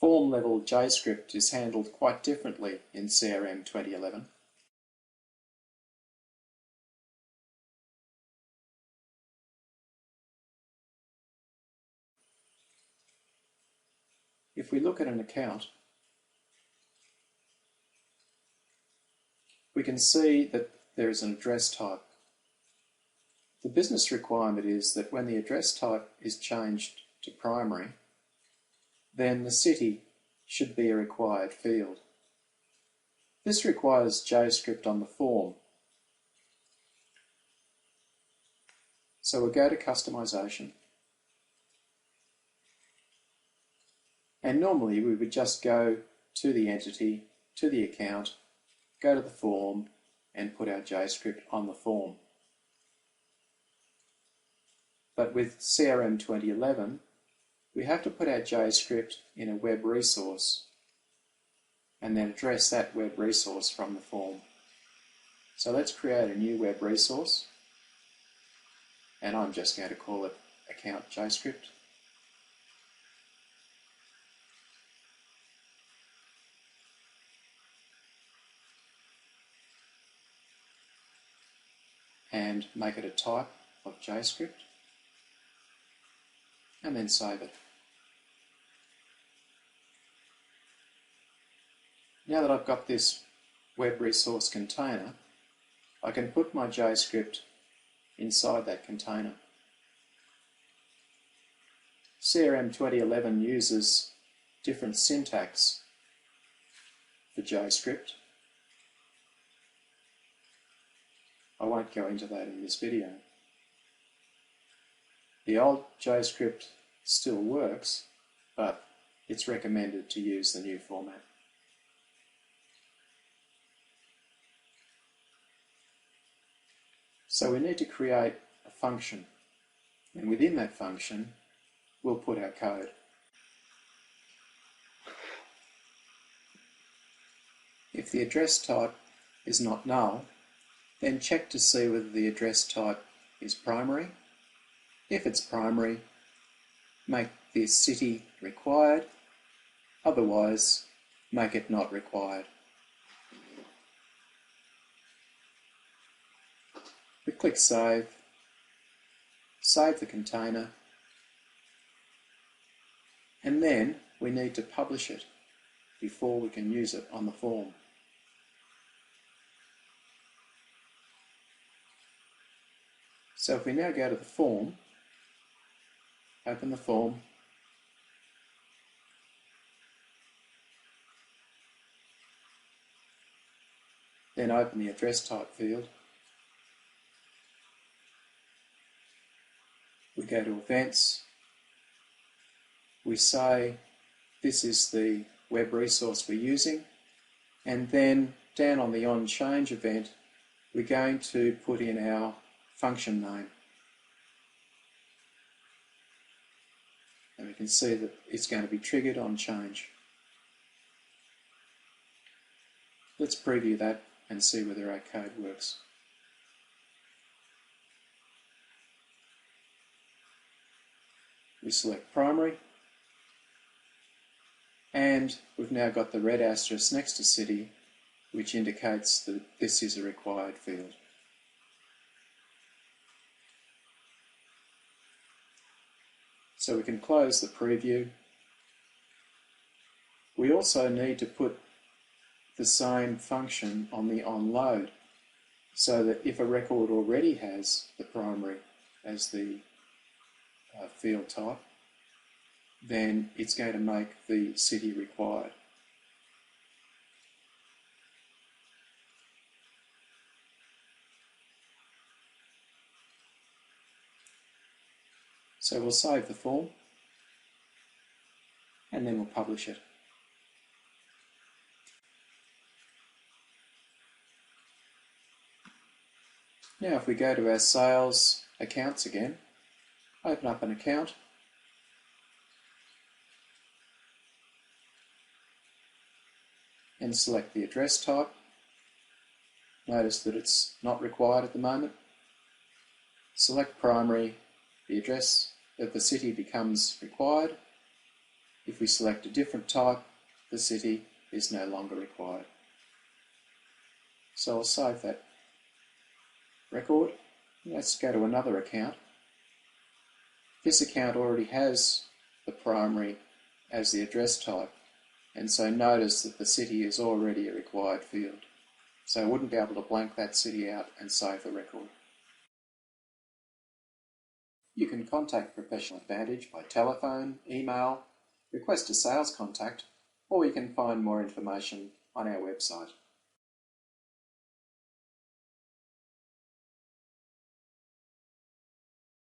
Form level JavaScript is handled quite differently in CRM 2011. If we look at an account, we can see that there is an address type. The business requirement is that when the address type is changed to primary, then the city should be a required field. This requires JavaScript on the form. So we'll go to Customization. And normally we would just go to the entity, to the account, go to the form and put our JavaScript on the form. But with CRM 2011, we have to put our JavaScript in a web resource and then address that web resource from the form. So let's create a new web resource, and I'm just going to call it Account JavaScript. And make it a type of JavaScript, and then save it. Now that I've got this web resource container, I can put my JavaScript inside that container. CRM 2011 uses different syntax for JavaScript. I won't go into that in this video. The old JavaScript still works, but it's recommended to use the new format. So we need to create a function, and within that function we'll put our code. If the address type is not null, then check to see whether the address type is primary. If it's primary, make the city required, otherwise make it not required. We click Save, save the container, and then we need to publish it before we can use it on the form. So if we now go to the form, open the form, then open the address type field. We go to Events, we say this is the web resource we're using, and then down on the onChange event we're going to put in our function name. And we can see that it's going to be triggered on change. Let's preview that and see whether our code works. We select primary, and we've now got the red asterisk next to city, which indicates that this is a required field. So we can close the preview. We also need to put the same function on the onLoad, so that if a record already has the primary as the field type, then it's going to make the city required. So we'll save the form and then we'll publish it. Now if we go to our sales accounts again, open up an account, and select the address type. Notice that it's not required at the moment. Select primary, the address of the city becomes required, If we select a different type, the city is no longer required. So I'll save that record. Let's go to another account. This account already has the primary as the address type, and so notice that the city is already a required field. So I wouldn't be able to blank that city out and save the record. You can contact Professional Advantage by telephone, email, request a sales contact, or you can find more information on our website.